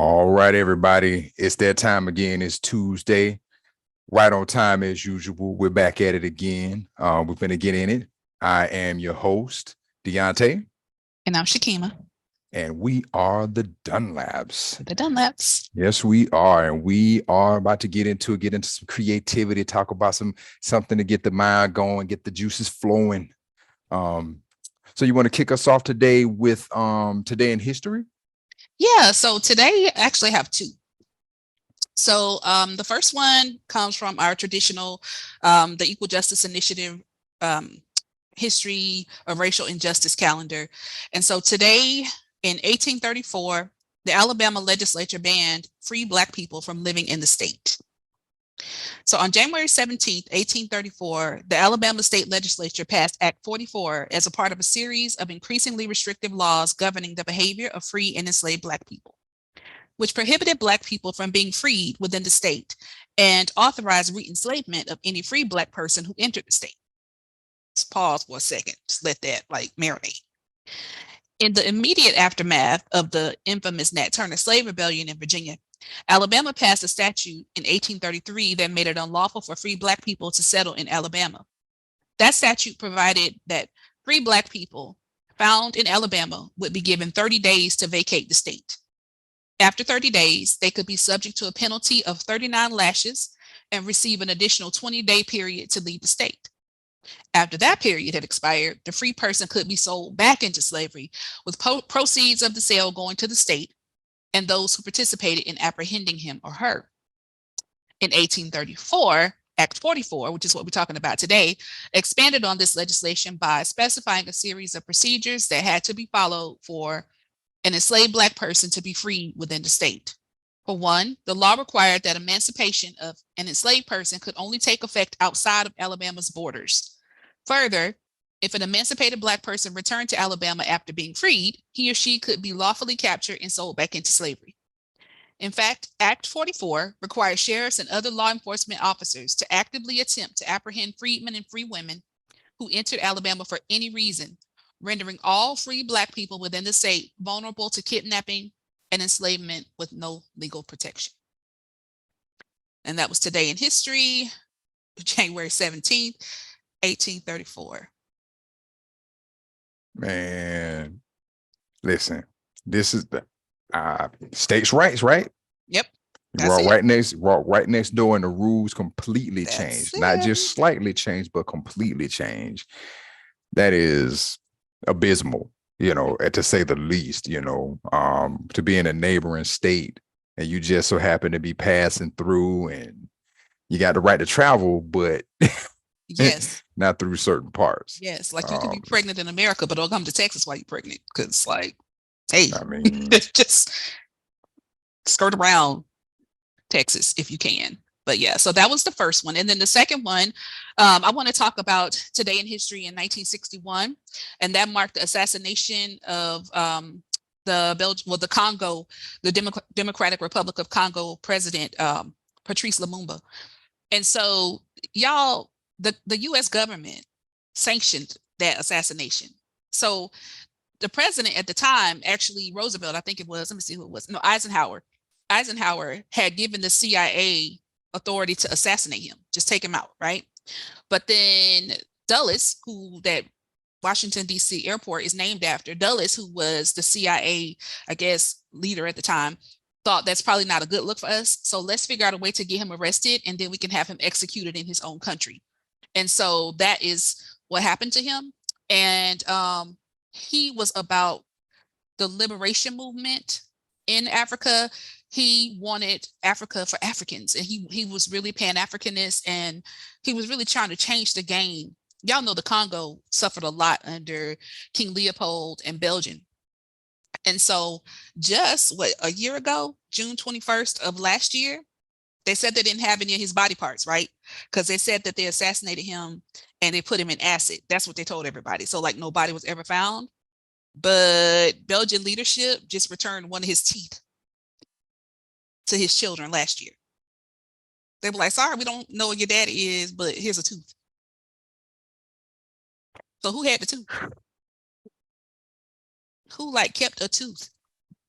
All right, everybody. It's that time again. It's Tuesday. Right on time as usual. We're back at it again. We're going to get in it. I am your host, Deante. And I'm Shekema, And we are the Dunlaps. the Dunlaps. Yes, we are. And we are about to get into some creativity, talk about something to get the mind going, get the juices flowing. So you want to kick us off today with today in history? Yeah, so today I actually have two. So the first one comes from our traditional, the Equal Justice Initiative history of racial injustice calendar. And so today in 1834, the Alabama legislature banned free Black people from living in the state. So on January 17th, 1834, the Alabama state legislature passed Act 44 as a part of a series of increasingly restrictive laws governing the behavior of free and enslaved Black people, which prohibited Black people from being freed within the state and authorized re-enslavement of any free Black person who entered the state. Let's pause for a second, just let that marinate. In the immediate aftermath of the infamous Nat Turner slave rebellion in Virginia, Alabama passed a statute in 1833 that made it unlawful for free Black people to settle in Alabama. That statute provided that free Black people found in Alabama would be given 30 days to vacate the state. After 30 days, they could be subject to a penalty of 39 lashes and receive an additional 20-day period to leave the state. After that period had expired, the free person could be sold back into slavery, with proceeds of the sale going to the state and those who participated in apprehending him or her. In 1834, Act 44, which is what we're talking about today, expanded on this legislation by specifying a series of procedures that had to be followed for an enslaved Black person to be freed within the state. For one, the law required that emancipation of an enslaved person could only take effect outside of Alabama's borders. Further, if an emancipated Black person returned to Alabama after being freed, he or she could be lawfully captured and sold back into slavery. In fact, Act 44 requires sheriffs and other law enforcement officers to actively attempt to apprehend freedmen and free women who entered Alabama for any reason, rendering all free Black people within the state vulnerable to kidnapping and enslavement with no legal protection. And that was today in history, January 17th, 1834. Man, listen, this is the states' rights, right? Yep. You walk right next door, and the rules completely changed. Not just slightly changed, but completely changed. That is abysmal, to say the least. To be in a neighboring state and you just so happen to be passing through, and you got the right to travel, but yes, not through certain parts. Yes, like you could be pregnant in America, but don't come to Texas while you're pregnant, because hey, I mean, just skirt around Texas if you can. But yeah, so that was the first one. And then the second one, I want to talk about today in history in 1961, and that marked the assassination of the Congo, the Democratic Republic of Congo president, Patrice Lumumba. And so y'all, the U.S. government sanctioned that assassination. So the president at the time, actually Roosevelt, I think it was, let me see who it was. No, Eisenhower. Eisenhower had given the CIA authority to assassinate him, just take him out, right? But then Dulles, who that Washington, D.C. airport is named after, Dulles, who was the CIA, I guess, leader at the time, thought that's probably not a good look for us. So let's figure out a way to get him arrested, and then we can have him executed in his own country. And so that is what happened to him. And he was about the liberation movement in Africa. He wanted Africa for Africans, and he was really Pan-Africanist, and he was really trying to change the game. Y'all know the Congo suffered a lot under King Leopold and Belgium. And so just a year ago, June 21st of last year, they said they didn't have any of his body parts, right? Because they said that they assassinated him and they put him in acid. That's what they told everybody. So no body was ever found. But Belgian leadership just returned one of his teeth to his children last year. They were like, sorry, we don't know what your daddy is, but here's a tooth. So who had the tooth? Who kept a tooth?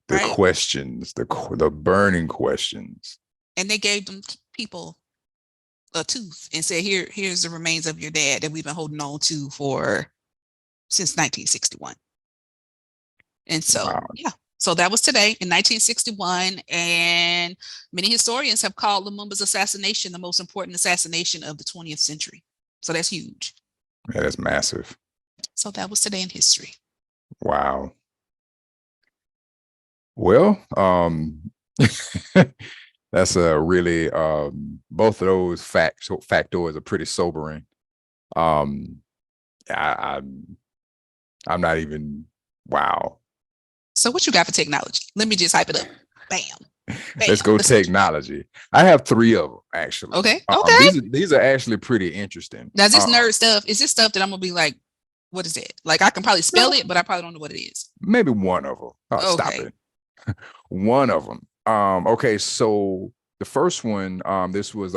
The questions, the burning questions. And they gave them people a tooth and said, here's the remains of your dad that we've been holding on to since 1961. And so, wow. Yeah. So that was today in 1961. And many historians have called Lumumba's assassination the most important assassination of the 20th century. So that's huge. Yeah, that's massive. So that was today in history. Wow. Well, that's a really both of those factors are pretty sobering. I'm not even wow. So what you got for technology? Let me just hype it up. Bam. Let's go technology. I have 3 of them actually. Okay. Okay. These are actually pretty interesting. Now, is this nerd stuff? Is this stuff that I'm gonna be like, what is it? Like I can probably spell it, but I probably don't know what it is. Maybe one of them. Oh, okay. Stop it. One of them. Okay, so the first one, this was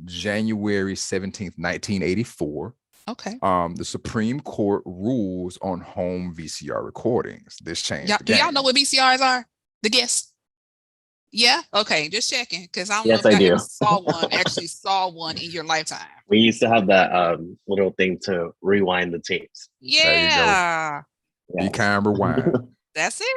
January 17th, 1984. Okay. The Supreme Court rules on home VCR recordings. This changed. Do y'all know what VCRs are? The guess? Yeah. Okay. Just checking because I don't know if I actually saw one in your lifetime. We used to have that little thing to rewind the tapes. Yeah. Be kind, rewind. That's it.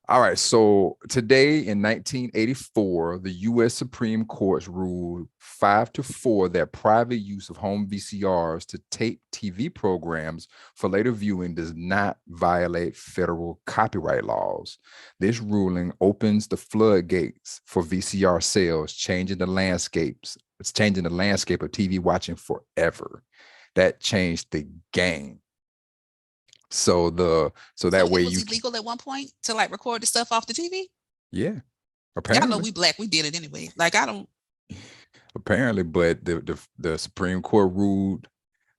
All right, so today in 1984, the U.S. Supreme Court ruled 5-4 that private use of home VCRs to tape TV programs for later viewing does not violate federal copyright laws. This ruling opens the floodgates for VCR sales, changing the landscape of TV watching forever. That changed the game. So that way it was illegal at one point to like record the stuff off the TV. Yeah, apparently. Y'all know we black, we did it anyway. Like I don't. Apparently, but the Supreme Court ruled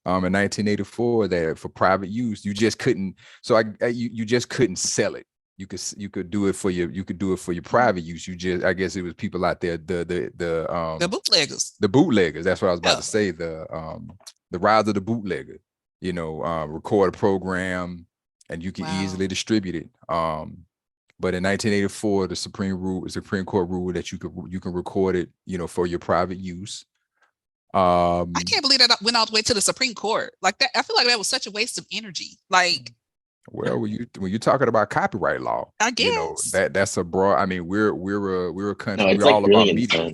in 1984 that for private use you just couldn't. So you just couldn't sell it. You could do it for your private use. I guess it was people out there the bootleggers. The bootleggers. That's what I was about to say. The rise of the bootlegger. Record a program and you can easily distribute it. But in 1984, the Supreme Court ruled that you can record it, for your private use. I can't believe that went all the way to the Supreme Court. Like that, I feel like that was such a waste of energy. Like, well, when you're talking about copyright law, I guess that's a broad. I mean, we're a country. No, we're all about media.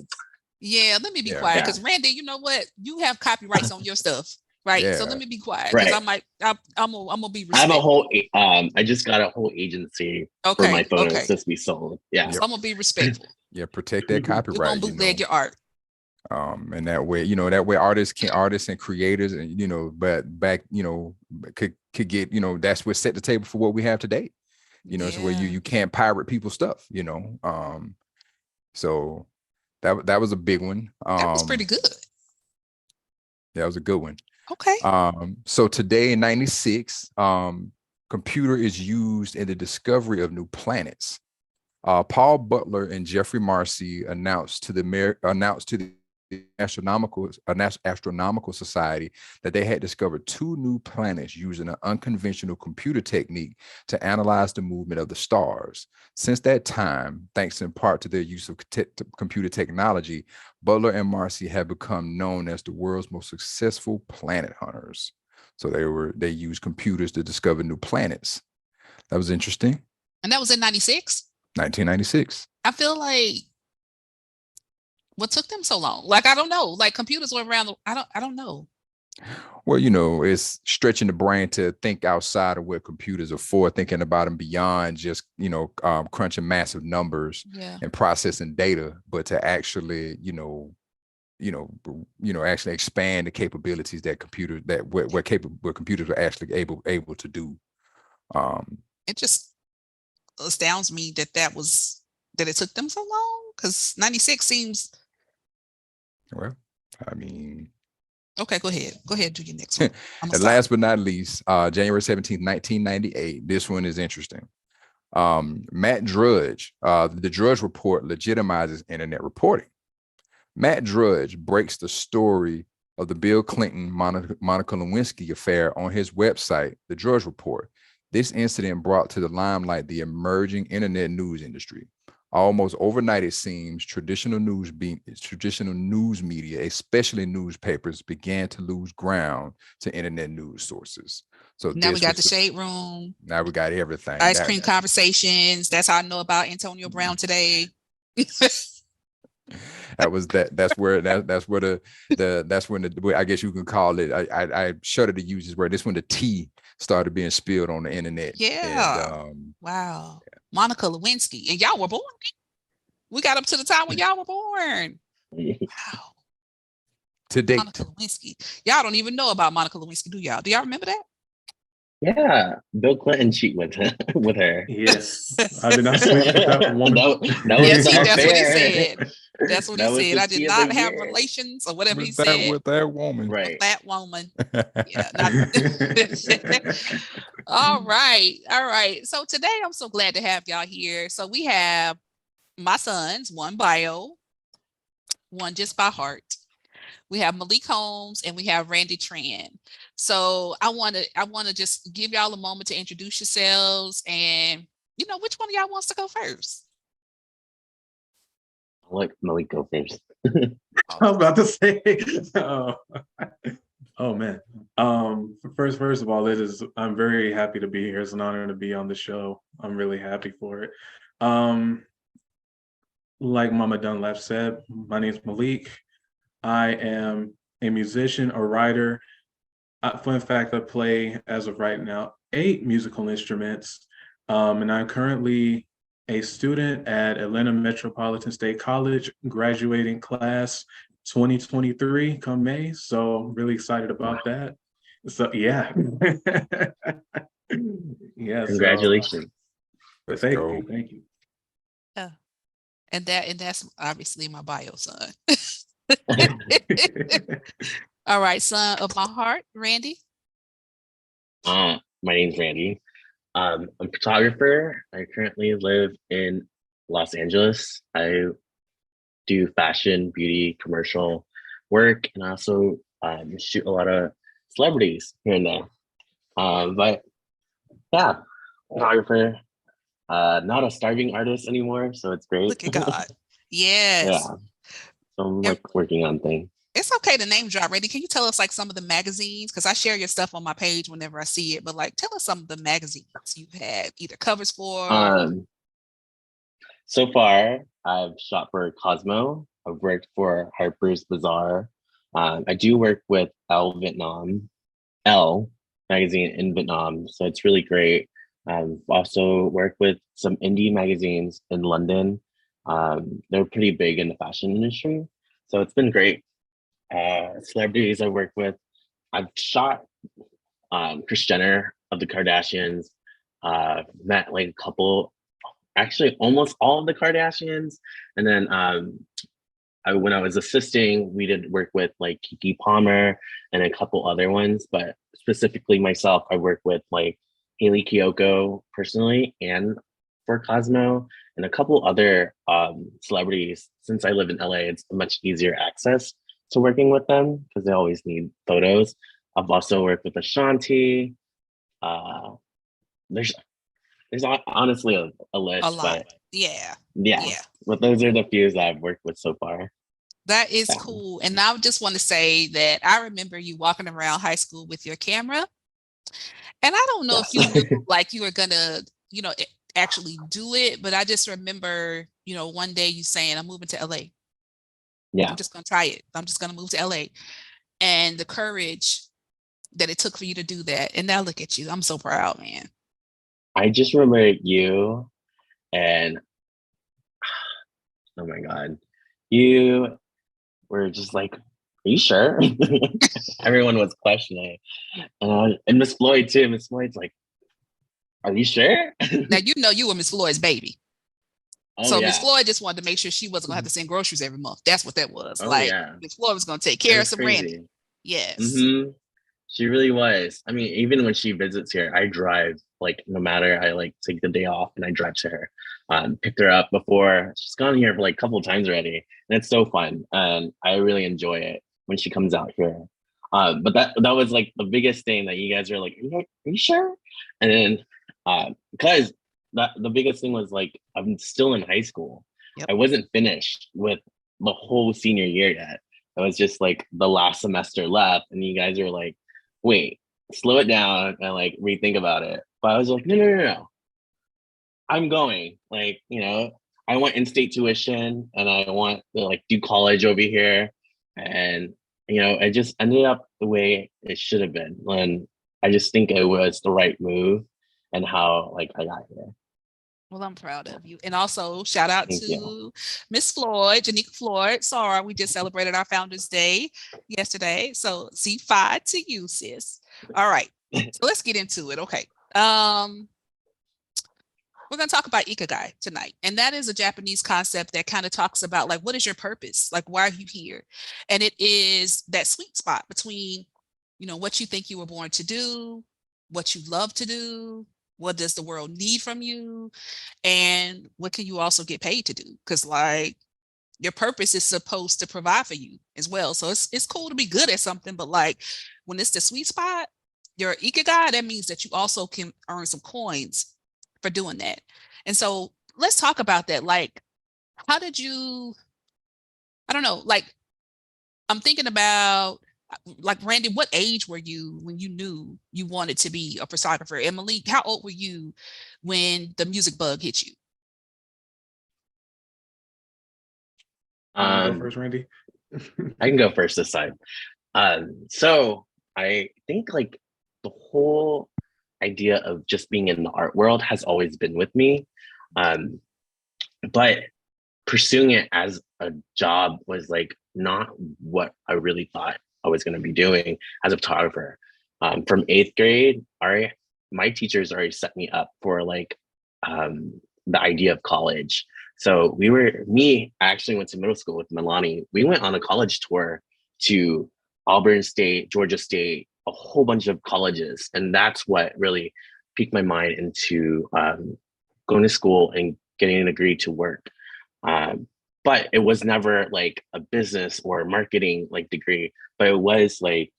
Yeah, let me be quiet because Randy, you know what? You have copyrights on your stuff. Right. Yeah. So let me be quiet because I'm gonna be respectful. I have a whole I just got a whole agency for my photos to be sold. Yeah. So I'm gonna be respectful. Yeah, protect that copyright. We're gonna bootleg your art. And that way artists and creators and but back, could get, that's what set the table for what we have today. So where you can't pirate people's stuff, so that was a big one. That was pretty good. That was a good one. Okay. So today in 96, computer is used in the discovery of new planets. Paul Butler and Jeffrey Marcy announced to the Astronomical Society that they had discovered 2 new planets using an unconventional computer technique to analyze the movement of the stars. Since that time, thanks in part to their use of computer technology, Butler and Marcy have become known as the world's most successful planet hunters. So they used computers to discover new planets. That was interesting. And that was in 96? 1996. I feel like what took them so long? Like, I don't know. Like computers were around. I don't know. Well, it's stretching the brain to think outside of what computers are for, thinking about them beyond just, crunching massive numbers and processing data, but to actually, actually expand the capabilities that what computers are actually able to do. It just astounds me that it took them so long, because 96 seems. Well, I mean. Okay, go ahead. Go ahead, do your next one. And last but not least, January 17th, 1998. This one is interesting. Matt Drudge, the Drudge Report legitimizes internet reporting. Matt Drudge breaks the story of the Bill Clinton Monica Lewinsky affair on his website, The Drudge Report. This incident brought to the limelight the emerging internet news industry. Almost overnight, it seems, traditional news media, especially newspapers, began to lose ground to internet news sources. So now we got the Shade Room. Now we got everything. Ice Cream Conversations. That's how I know about Antonio Brown today. That's when I guess you can call it. I shudder to use this word. This when the tea started being spilled on the internet. Yeah. And, wow. Yeah. Monica Lewinsky, and y'all were born. We got up to the time when y'all were born. Wow. Today, Monica Lewinsky. Y'all don't even know about Monica Lewinsky, do y'all? Do y'all remember that? Yeah, Bill Clinton cheat with her. Yes, I did not sleep with that woman. Yes, that's what he said. That's what he said. I did not have relations or whatever he said with that woman. Right. With that woman. Yeah. All right. So today I'm so glad to have y'all here. So we have my sons, one bio, one just by heart. We have Malique Holmes and we have Randy Tran. So I want to just give y'all a moment to introduce yourselves, and which one of y'all wants to go first? I'll let Malique go first. I was about to say, oh man. First of all, I'm very happy to be here. It's an honor to be on the show. I'm really happy for it. Like Mama Dunlap said, my name is Malique. I am a musician, a writer. Fun fact, I play, as of right now, 8 musical instruments. And I'm currently a student at Atlanta Metropolitan State College, graduating class 2023 come May. So I'm really excited about that. So yeah. Yeah. Congratulations. Thank you. Yeah. And that's obviously my bio son. All right, son of my heart, Randy. My name's Randy. I'm a photographer. I currently live in Los Angeles. I do fashion, beauty, commercial work, and I also shoot a lot of celebrities here and there. But yeah, photographer. Not a starving artist anymore, so it's great. Look at God. Yes. Yeah. So I'm working on things. It's okay to name drop, Randy. Can you tell us some of the magazines? Because I share your stuff on my page whenever I see it, but tell us some of the magazines you've had either covers for. So far, I've shot for Cosmo. I've worked for Harper's Bazaar. I do work with Elle magazine in Vietnam, so it's really great. I've also worked with some indie magazines in London. They're pretty big in the fashion industry, so it's been great. Celebrities I work with, I've shot Kris Jenner of the Kardashians, met a couple, actually almost all of the Kardashians, and then when I was assisting, we did work with Keke Palmer and a couple other ones, but specifically myself, I work with Hailey Kiyoko personally and for Cosmo, and a couple other celebrities. Since I live in LA, it's much easier access to working with them because they always need photos. I've also worked with Ashanti. There's honestly a list. A lot. But yeah. But those are the few that I've worked with so far. That is cool. And I just want to say that I remember you walking around high school with your camera. And I don't know if you knew you were gonna, actually do it, but I just remember, one day you saying, I'm moving to LA. Yeah. I'm just gonna try it. I'm just gonna move to LA. And the courage that it took for you to do that. And now look at you. I'm so proud, man. I just remember you and oh my God, you were just are you sure? Everyone was questioning. And Miss Floyd too. Miss Floyd's are you sure? Now, you were Miss Floyd's baby. Oh, so Miss Floyd just wanted to make sure she wasn't going to have to send groceries every month. That's what that was. Miss Floyd was going to take care of some Randy. Yes. Mm-hmm. She really was. I mean, even when she visits here, I drive, no matter, I take the day off and I drive to her, picked her up before. She's gone here for a couple of times already. And it's so fun. And I really enjoy it when she comes out here. But that was the biggest thing that you guys are are you sure? And then Because the biggest thing was like I'm still in high school. Yep. I wasn't finished with the whole senior year yet. It was just like the last semester left, and you guys are like, "Wait, slow it down and like rethink about it." But I was like, "No. I'm going." Like, I want in-state tuition, and I want to like do college over here, and it just ended up the way it should have been. And I just think it was the right move, and how like I got here. Well, I'm proud of you. And also shout out Thank you. to Miss Floyd, Janika Floyd. Sorry, we just celebrated our Founders Day yesterday. So C5 to you, sis. All right. So let's get into it. Okay. We're going to talk about ikigai tonight. And that is a Japanese concept that kind of talks about like, what is your purpose? Like, why are you here? And it is that sweet spot between, what you think you were born to do, what you love to do, what does the world need from you, and what can you also get paid to do? Because like your purpose is supposed to provide for you as well. So it's cool to be good at something, but like when it's the sweet spot, your ikigai, that means that you also can earn some coins for doing that. And so let's talk about that. Like, how did you, I don't know, like I'm thinking about like Randy, what age were you when you knew you wanted to be a photographer? And Malique, how old were you when the music bug hit you? Go first, Randy. I can go first this time. So I think like the whole idea of just being in the art world has always been with me. But pursuing it as a job was like not what I really thought I was going to be doing as a photographer. From 8th grade, my teachers already set me up for like the idea of college. So I actually went to middle school with Milani. We went on a college tour to Auburn State, Georgia State, a whole bunch of colleges. And that's what really piqued my mind into going to school and getting a degree to work. But it was never like a business or marketing like degree, but it was like,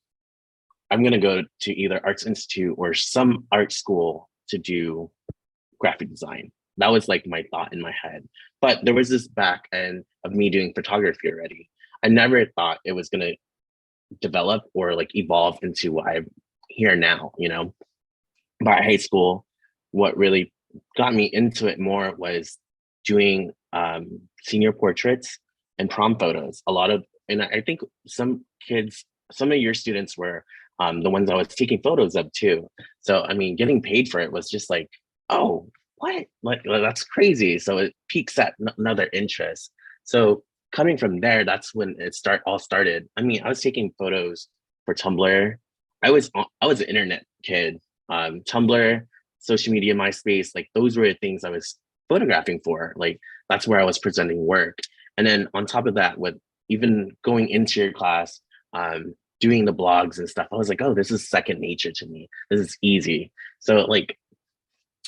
I'm going to go to either Arts Institute or some art school to do graphic design. That was like my thought in my head. But there was this back end of me doing photography already. I never thought it was going to develop or like evolve into what I'm here now, By high school, what really got me into it more was doing senior portraits and prom photos. And I think some of your students were the ones I was taking photos of too. So, I mean, getting paid for it was just like, oh, what? Like, that's crazy. So it piques at another interest. So coming from there, that's when it all started. I mean, I was taking photos for Tumblr. I was an internet kid. Tumblr, social media, MySpace, like those were the things I was photographing for. Like that's where I was presenting work. And then on top of that, with even going into your class, doing the blogs and stuff, I was like, oh, this is second nature to me. This is easy. So like,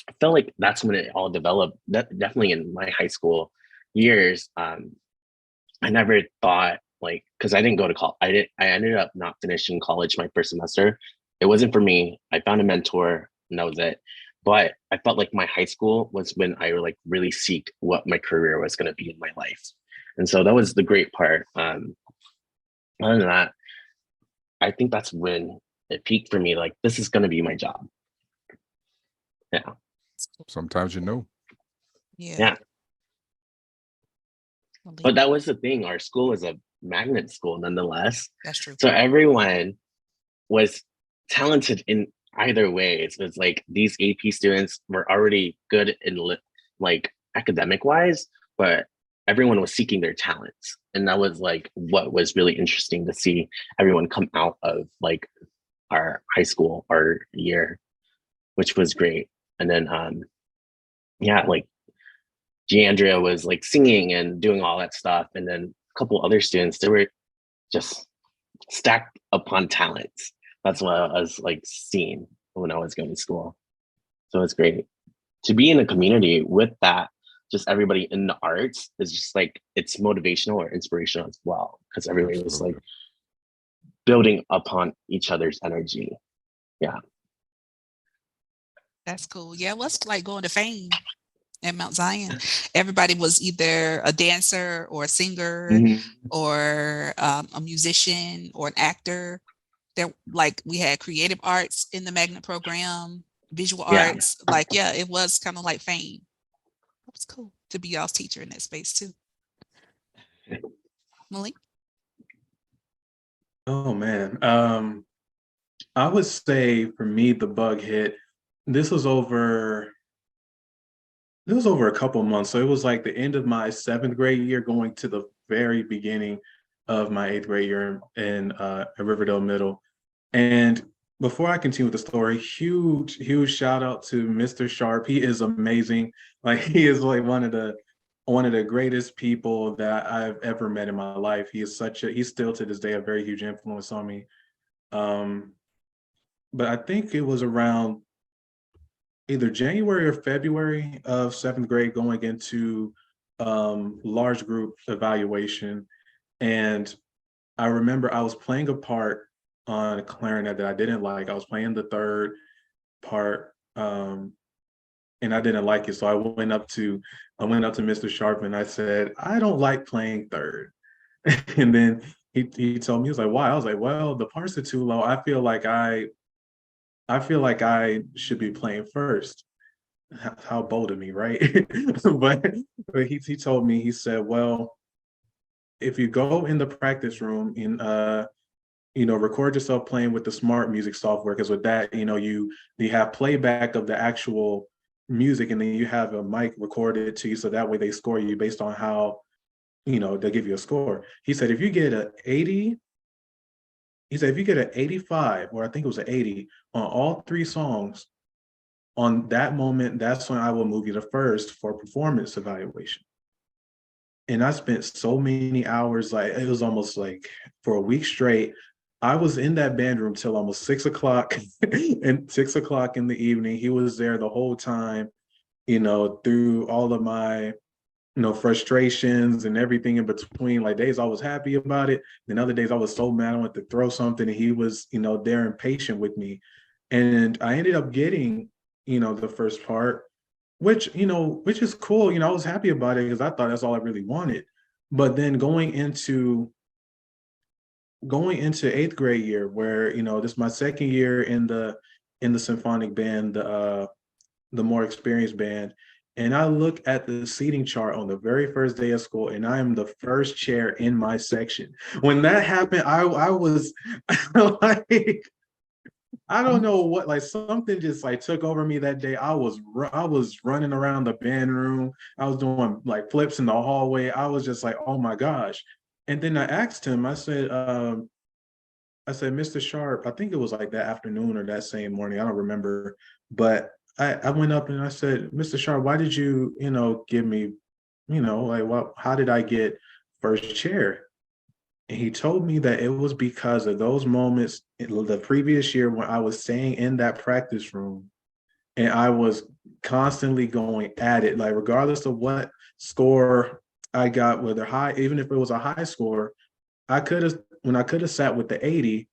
I felt like that's when it all developed. That definitely in my high school years. I never thought like, because I didn't go to college. I ended up not finishing college my first semester. It wasn't for me. I found a mentor and that was it. But I felt like my high school was when I like really seek what my career was going to be in my life. And so that was the great part. Other than that, I think that's when it peaked for me. Like, this is going to be my job. Yeah. Sometimes Yeah. But that was the thing. Our school was a magnet school nonetheless. That's true. So everyone was talented in either way. It was like these AP students were already good in like academic wise, but everyone was seeking their talents. And that was like what was really interesting to see everyone come out of like our high school, our year, which was great. And then like Deandrea was like singing and doing all that stuff. And then a couple other students, they were just stacked upon talents. That's what I was like seeing when I was going to school. So it's great to be in a community with that. Just everybody in the arts is just like, it's motivational or inspirational as well. Because everybody was like building upon each other's energy. Yeah. That's cool. Yeah, what's like going to fame at Mount Zion? Everybody was either a dancer or a singer or a musician or an actor. There, like we had creative arts in the magnet program, visual arts. Like, yeah, it was kind of like fame. That was cool to be y'all's teacher in that space too. Malique? Oh man. I would say for me, the bug hit. This was over a couple months. So it was like the end of my 7th grade year going to the very beginning of my 8th grade year in Riverdale Middle. And before I continue with the story, huge shout out to Mr. Sharp. He is amazing. Like he is like one of the greatest people that I've ever met in my life. He's still to this day a very huge influence on me. But I think it was around either January or February of 7th grade going into large group evaluation. And I remember I was playing a part on a clarinet that I didn't like. I was playing the third part and I didn't like it. So I went up to Mr. Sharp and I said, I don't like playing third. And then he told me, he was like, why? I was like, well, the parts are too low. I feel like I should be playing first. How bold of me, right? but he told me, he said, well, if you go in the practice room and record yourself playing with the smart music software, because with that, you have playback of the actual music, and then you have a mic recorded to you, so that way they score you based on how, they give you a score. He said, if you get an 80, he said, if you get an 85, or I think it was an 80 on all 3 songs, on that moment, that's when I will move you to first for performance evaluation. And I spent so many hours, like it was almost like for a week straight. I was in that band room till almost 6 o'clock and 6 o'clock in the evening. He was there the whole time, through all of my, frustrations and everything in between. Like days I was happy about it. Then other days I was so mad I wanted to throw something, and he was, there and patient with me. And I ended up getting, the first part, which is cool. I was happy about it because I thought that's all I really wanted. But then going into 8th grade year, where this is my 2nd year in the symphonic band, the more experienced band, and I look at the seating chart on the very first day of school, and I am the first chair in my section. When that happened, I was like, I don't know what, like something just like took over me that day. I was running around the band room. I was doing like flips in the hallway. I was just like, oh my gosh. And then I asked him, I said, Mr. Sharp, I think it was like that afternoon or that same morning, I don't remember. But I went up and I said, Mr. Sharp, why did you, give me, how did I get first chair? And he told me that it was because of those moments the previous year when I was staying in that practice room and I was constantly going at it, like regardless of what score I got, whether high, even if it was a high score, when I could have sat with the 80,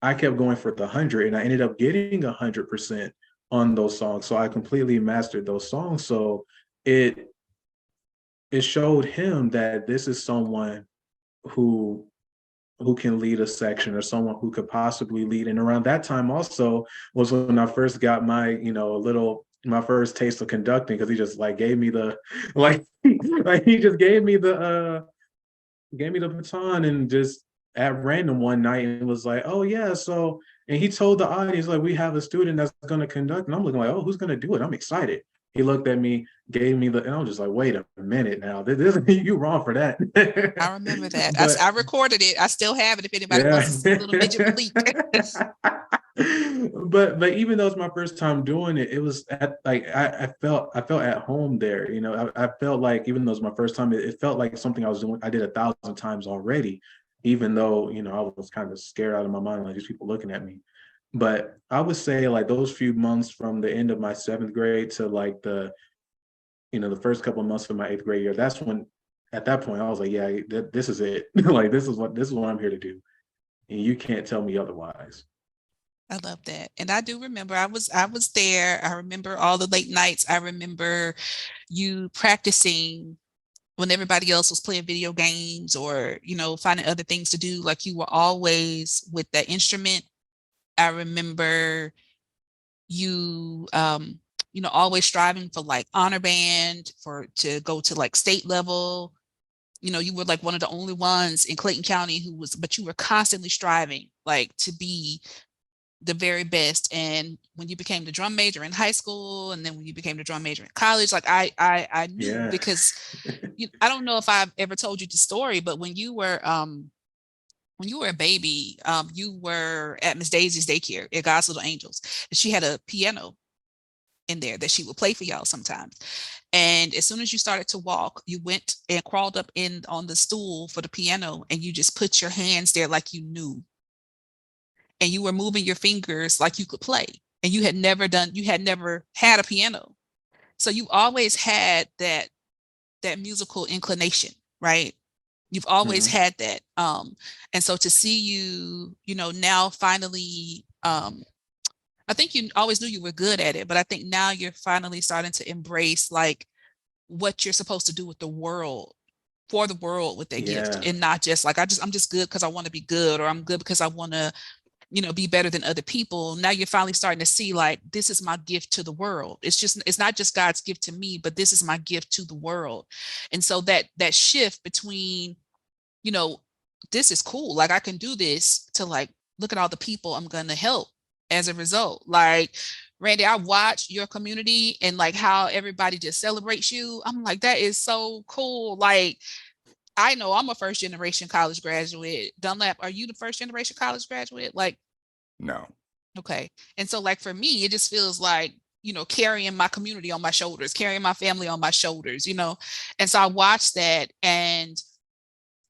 I kept going for the 100, and I ended up getting 100% on those songs. So I completely mastered those songs. So it showed him that this is someone who can lead a section, or someone who could possibly lead. And around that time also was when I first got my, my first taste of conducting, because he just like gave me the like he just gave me the baton, and just at random one night, and was like, oh yeah, so, and he told the audience, like, we have a student that's going to conduct, and I'm looking like, oh, who's going to do it? I'm excited. He looked at me, gave me and I'm just like, wait a minute now, this you wrong for that. I remember that. But, I recorded it. I still have it if anybody wants to see little midget Malique. but even though it's my first time doing it, it was I felt at home there. I felt like, even though it's my first time, it felt like something I did 1,000 times already, even though I was kind of scared out of my mind, like these people looking at me. But I would say like those few months from the end of my 7th grade to like the first couple of months of my 8th grade year, that's when, at that point, I was like, yeah, this is it. Like this is what I'm here to do, and you can't tell me otherwise. I love that. And I do remember I was there. I remember all the late nights. I remember you practicing when everybody else was playing video games or, finding other things to do. Like you were always with that instrument. I remember you always striving for like honor band to go to like state level. You were like one of the only ones in Clayton County but you were constantly striving like to be the very best. And when you became the drum major in high school, and then when you became the drum major in college, like I knew, Yeah. because I don't know if I've ever told you the story, but when you were a baby, you were at Miss Daisy's daycare at God's Little Angels, and she had a piano in there that she would play for y'all sometimes. And as soon as you started to walk, you went and crawled up in on the stool for the piano, and you just put your hands there like you knew, and you were moving your fingers like you could play, and you had never had a piano. So you always had that musical inclination, right? You've always Mhm. had that. And so to see you, now finally, I think you always knew you were good at it, but I think now you're finally starting to embrace like what you're supposed to do with the world, for the world, with that gift, Yeah. and not just like I'm just good because I want to be good, or I'm good because I want to be better than other people. Now you're finally starting to see like, this is my gift to the world. It's not just God's gift to me, but this is my gift to the world. And so that shift between, you know, this is cool, like I can do this, to like, look at all the people I'm going to help as a result. Like, Randy, I watch your community and like how everybody just celebrates you. I'm like, that is so cool. Like, I know I'm a first generation college graduate. Dunlap, are you the first generation college graduate? Like, No. okay. And so like for me, it just feels like, carrying my community on my shoulders, carrying my family on my shoulders. And so I watched that, and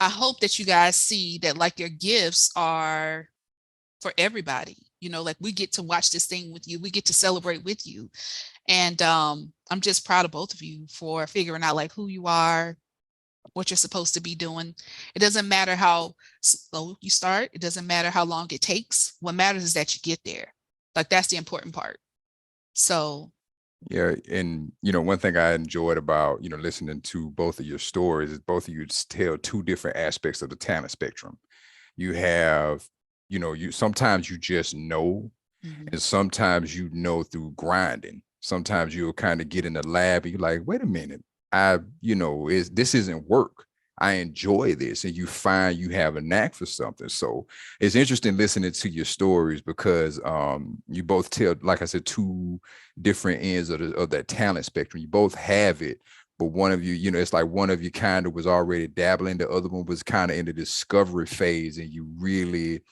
I hope that you guys see that like your gifts are for everybody. Like we get to watch this thing with you. We get to celebrate with you. And I'm just proud of both of you for figuring out like who you are, what you're supposed to be doing. It doesn't matter how slow you start. It doesn't matter how long it takes. What matters is that you get there. Like that's the important part. So Yeah, and one thing I enjoyed about listening to both of your stories is both of you tell two different aspects of the talent spectrum. You have, you sometimes you just know, mhm. and sometimes through grinding. Sometimes you'll kind of get in the lab and you're like, wait a minute, this isn't work. I enjoy this, and you find you have a knack for something. So it's interesting listening to your stories because you both tell, like I said, two different ends of that talent spectrum. You both have it, but one of you, it's like one of you kind of was already dabbling, the other one was kind of in the discovery phase, and you really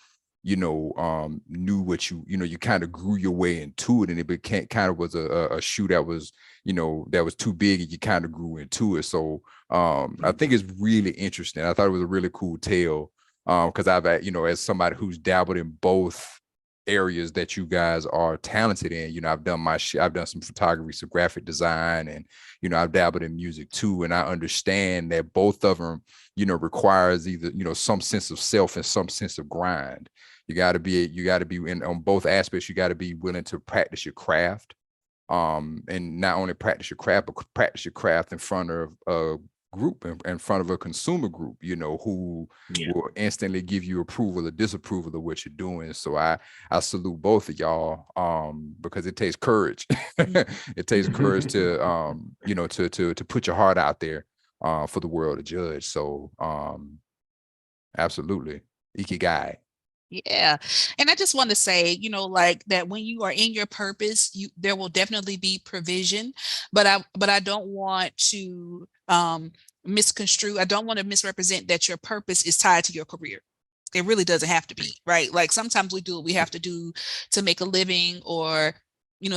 knew what you kind of grew your way into it, and it became kind of was a shoe that was that was too big, and you kind of grew into it. So I think it's really interesting. I thought it was a really cool tale, because I've as somebody who's dabbled in both areas that you guys are talented in. I've done I've done some photography, some graphic design, and I've dabbled in music too, and I understand that both of them requires either some sense of self and some sense of grind. You got to be in on both aspects. You got to be willing to practice your craft, and not only practice your craft, but practice your craft in front of a group, in front of a consumer group, who Yeah. will instantly give you approval or disapproval of what you're doing. So I salute both of y'all, because it takes courage. It takes courage to to put your heart out there for the world to judge. So absolutely, ikigai. Yeah. And I just want to say, like that when you are in your purpose, there will definitely be provision, but I don't want to misconstrue. I don't want to misrepresent that your purpose is tied to your career. It really doesn't have to be, right? Like sometimes we do what we have to do to make a living, or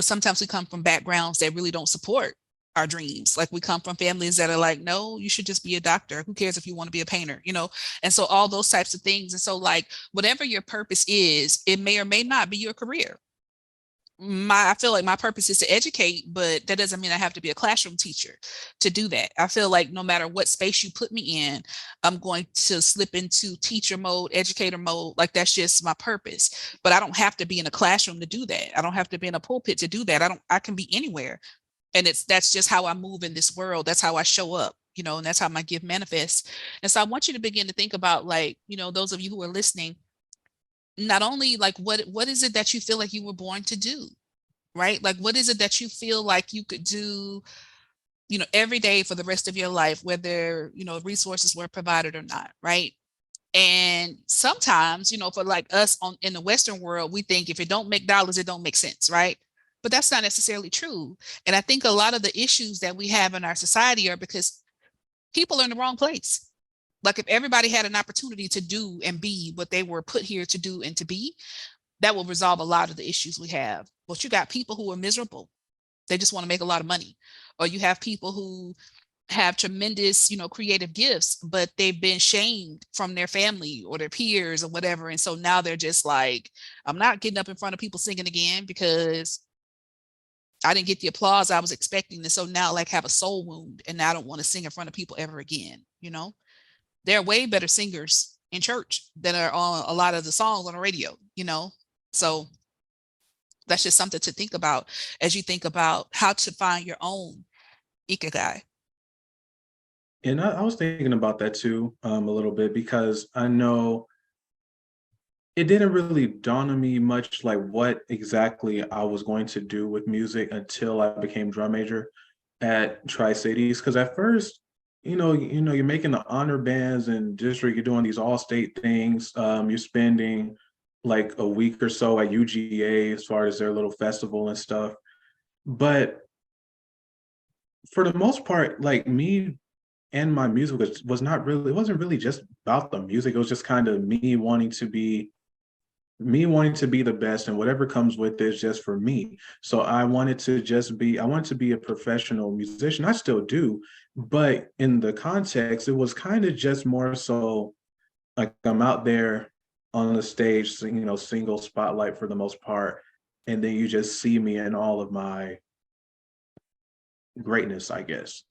sometimes we come from backgrounds that really don't support our dreams. Like we come from families that are like, no, you should just be a doctor. Who cares if you want to be a painter? And so all those types of things. And so like whatever your purpose is, it may or may not be your career, I feel like my purpose is to educate, but that doesn't mean I have to be a classroom teacher to do that. I feel like no matter what space you put me in, I'm going to slip into teacher mode, educator mode. Like that's just my purpose. But I don't have to be in a classroom to do that. I don't have to be in a pulpit to do that. I can be anywhere. And that's just how I move in this world. That's how I show up, and that's how my gift manifests. And so I want you to begin to think about, like, those of you who are listening, not only like what is it that you feel like you were born to do, right? Like what is it that you feel like you could do, every day for the rest of your life, whether resources were provided or not, right? And sometimes, for like us in the Western world, we think if it don't make dollars, it don't make sense, right? But that's not necessarily true. And I think a lot of the issues that we have in our society are because people are in the wrong place. Like if everybody had an opportunity to do and be what they were put here to do and to be, that will resolve a lot of the issues we have. But you got people who are miserable. They just want to make a lot of money. Or you have people who have tremendous, creative gifts, but they've been shamed from their family or their peers or whatever. And so now they're just like, I'm not getting up in front of people singing again because I didn't get the applause I was expecting. And so now like have a soul wound and now I don't want to sing in front of people ever again. There are way better singers in church than are on a lot of the songs on the radio, So that's just something to think about as you think about how to find your own ikigai. And I was thinking about that too, a little bit, because I know it didn't really dawn on me much like what exactly I was going to do with music until I became drum major at Tri-Cities. Because at first, you're making the honor bands and district, you're doing these all-state things. You're spending like a week or so at UGA as far as their little festival and stuff. But for the most part, like me and my music it wasn't really just about the music. It was just kind of me wanting to be the best, and whatever comes with it is just for me. So I wanted to be a professional musician. I still do, but in the context, it was kind of just more so like I'm out there on the stage, single spotlight for the most part, and then you just see me in all of my greatness, I guess.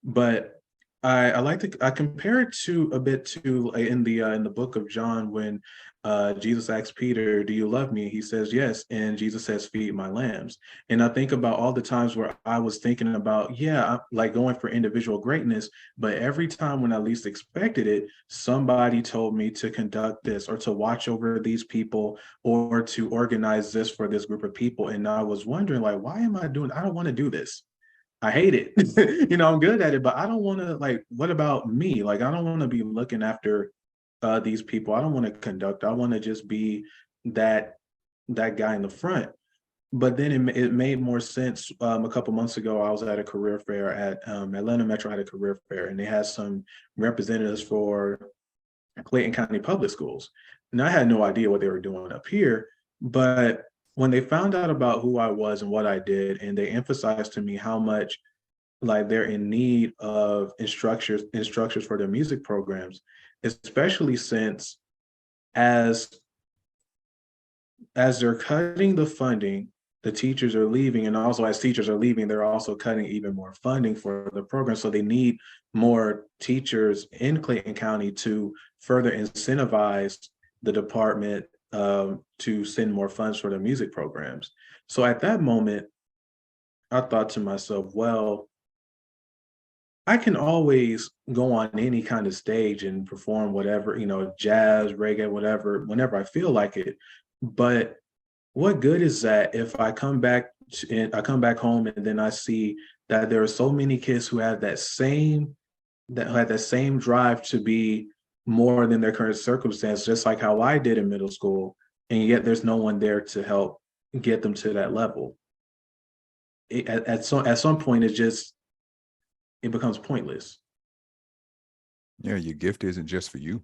But I compare it to a bit to in the book of John when Jesus asks Peter, "Do you love me?" He says, "Yes," and Jesus says, "Feed my lambs." And I think about all the times where I was thinking about, like going for individual greatness, but every time when I least expected it, somebody told me to conduct this or to watch over these people or to organize this for this group of people, and I was wondering, like, why am I doing? I don't want to do this. I hate it. I'm good at it, but I don't want to, like, what about me? Like, I don't want to be looking after these people. I don't want to conduct. I want to just be that guy in the front. But then it made more sense. A couple months ago, I was at a career fair at Atlanta Metro had a career fair, and they had some representatives for Clayton County Public Schools. And I had no idea what they were doing up here, but when they found out about who I was and what I did, and they emphasized to me how much like they're in need of instructors for their music programs, especially since as they're cutting the funding, the teachers are leaving, and also as teachers are leaving, they're also cutting even more funding for the program. So they need more teachers in Clayton County to further incentivize the department to send more funds for their music programs. So at that moment, I thought to myself, well, I can always go on any kind of stage and perform whatever, jazz, reggae, whatever, whenever I feel like it. But what good is that if I come back home and then I see that there are so many kids who have that same drive to be more than their current circumstance, just like how I did in middle school, and yet there's no one there to help get them to that level. At some point, it becomes pointless. Yeah, your gift isn't just for you.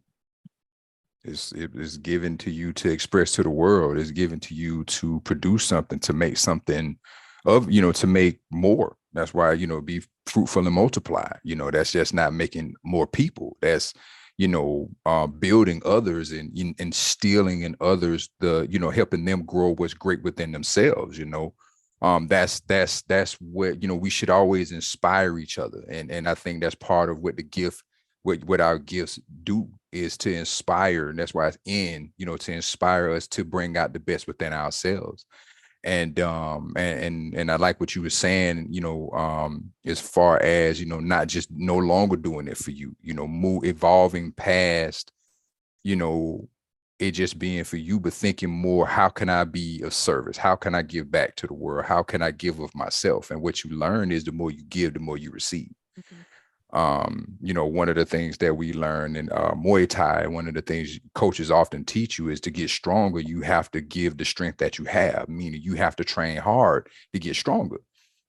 It's given to you to express to the world. It's given to you to produce something, to make something of, to make more. That's why, be fruitful and multiply. That's just not making more people. That's, building others and instilling in others helping them grow what's great within themselves. That's what we should always inspire each other, and I think that's part of what our gifts do, is to inspire. And that's why it's to inspire us to bring out the best within ourselves. And I like what you were saying, as far as, not just no longer doing it for you, evolving past, it just being for you, but thinking more, how can I be of service? How can I give back to the world? How can I give of myself? And what you learn is the more you give, the more you receive. Mm-hmm. One of the things that we learn in Muay Thai, one of the things coaches often teach you is to get stronger, you have to give the strength that you have, meaning you have to train hard to get stronger.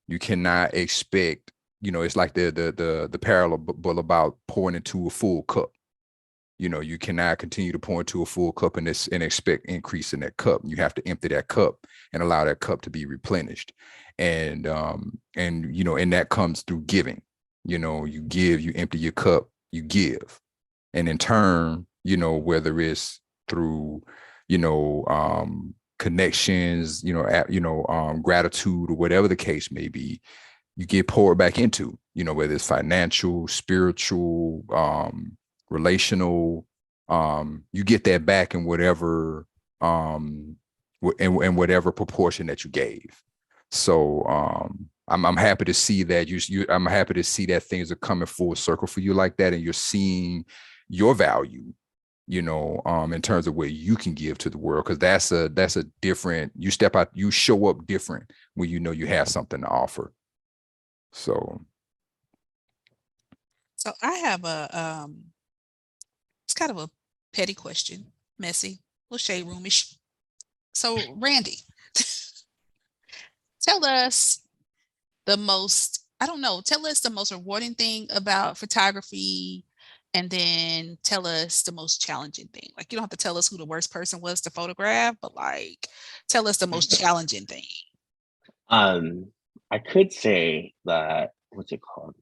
You cannot expect, it's like the parable about pouring into a full cup. You cannot continue to pour into a full cup and expect increase in that cup. You have to empty that cup and allow that cup to be replenished. And that comes through giving. You give, you empty your cup, you give. And in turn, whether it's through, connections, gratitude or whatever the case may be, you get poured back into, whether it's financial, spiritual, relational, you get that back in whatever, in whatever proportion that you gave. So, I'm happy to see that I'm happy to see that things are coming full circle for you like that, and you're seeing your value, in terms of where you can give to the world, because that's a different. You step out, you show up different when you have something to offer. So I have it's kind of a petty question, messy, little shade roomish. So Randy, tell us the most rewarding thing about photography, and then tell us the most challenging thing. Like, you don't have to tell us who the worst person was to photograph, but like, tell us the most challenging thing. I could say that, what's it called?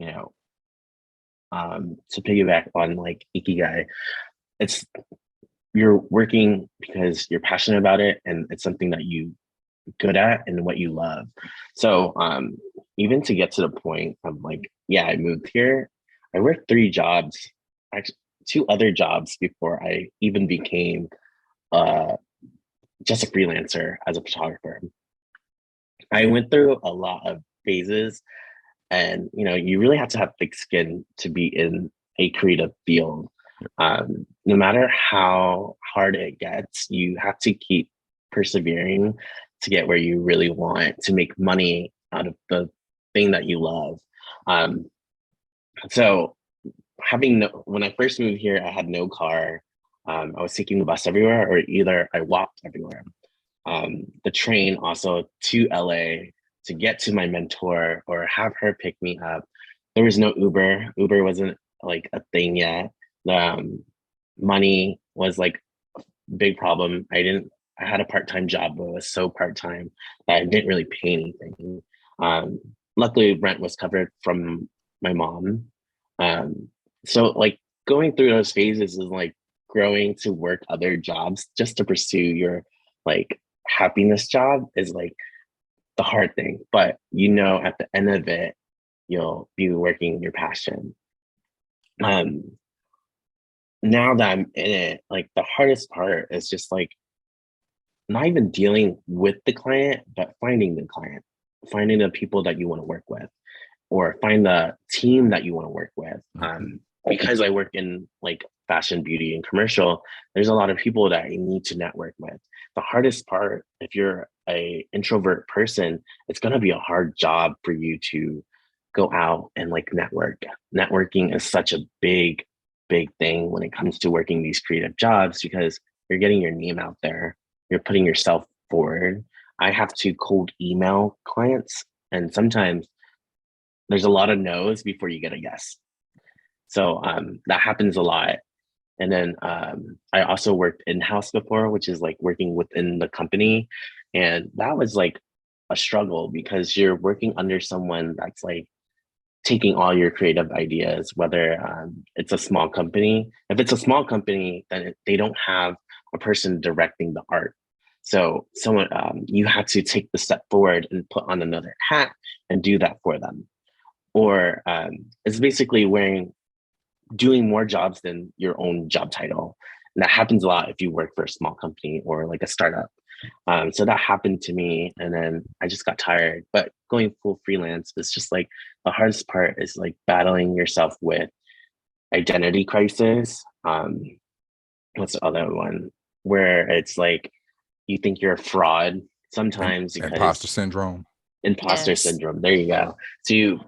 To piggyback on like Ikigai, you're working because you're passionate about it and it's something that you good at and what you love. So even to get to the point of like, I moved here, I worked 3 jobs, actually 2 other jobs before I even became just a freelancer as a photographer. I went through a lot of phases, and you really have to have thick skin to be in a creative field. No matter how hard it gets, you have to keep persevering to get where you really want, to make money out of the thing that you love. So when I first moved here, I had no car. I was taking the bus everywhere, or either I walked everywhere. The train also to LA to get to my mentor or have her pick me up. There was no Uber. Uber wasn't like a thing yet. Money was like a big problem. I had a part-time job, but it was so part-time that I didn't really pay anything. Luckily, rent was covered from my mom. So like going through those phases is like growing to work other jobs just to pursue your like happiness job is like the hard thing. But at the end of it, you'll be working your passion. Now that I'm in it, like the hardest part is just like not even dealing with the client, but finding the client, finding the people that you want to work with, or find the team that you want to work with. Because I work in like fashion, beauty, and commercial, there's a lot of people that I need to network with. The hardest part, if you're a introvert person, it's going to be a hard job for you to go out and like network. Networking is such a big thing when it comes to working these creative jobs, because you're getting your name out there, you're putting yourself forward. I have to cold email clients, and sometimes there's a lot of no's before you get a yes. So that happens a lot. And then I also worked in-house before, which is like working within the company. And that was like a struggle because you're working under someone that's like taking all your creative ideas, whether it's a small company. If it's a small company, then they don't have a person directing the art. So someone you have to take the step forward and put on another hat and do that for them. Or it's basically doing more jobs than your own job title. And that happens a lot if you work for a small company or like a startup. So that happened to me, and then I just got tired. But going full freelance is just like the hardest part is like battling yourself with identity crisis. What's the other one? Where it's like you think you're a fraud sometimes because imposter syndrome. Imposter syndrome. There you go. So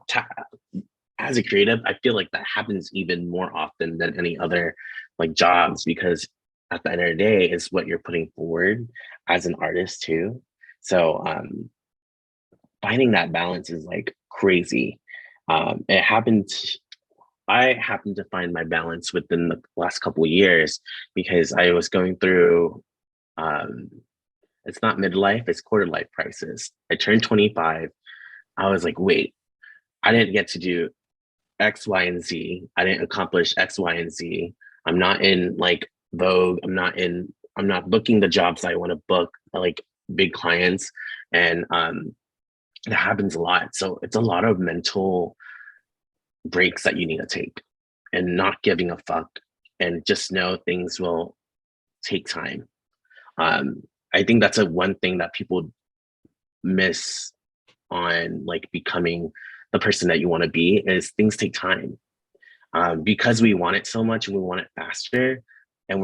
as a creative, I feel like that happens even more often than any other like jobs, because at the end of the day is what you're putting forward as an artist too. So finding that balance is like crazy. I happened to find my balance within the last couple of years, because I was going through it's not midlife, it's quarter life crisis. I turned 25. I was like, wait, I didn't get to do X, Y, and Z. I didn't accomplish X, Y, and Z. I'm not in like Vogue. I'm not booking the jobs I want to book, like big clients. And it happens a lot. So it's a lot of mental breaks that you need to take, and not giving a fuck, and just know things will take time. I think that's one thing that people miss on like becoming the person that you want to be, is things take time. Because we want it so much and we want it faster, and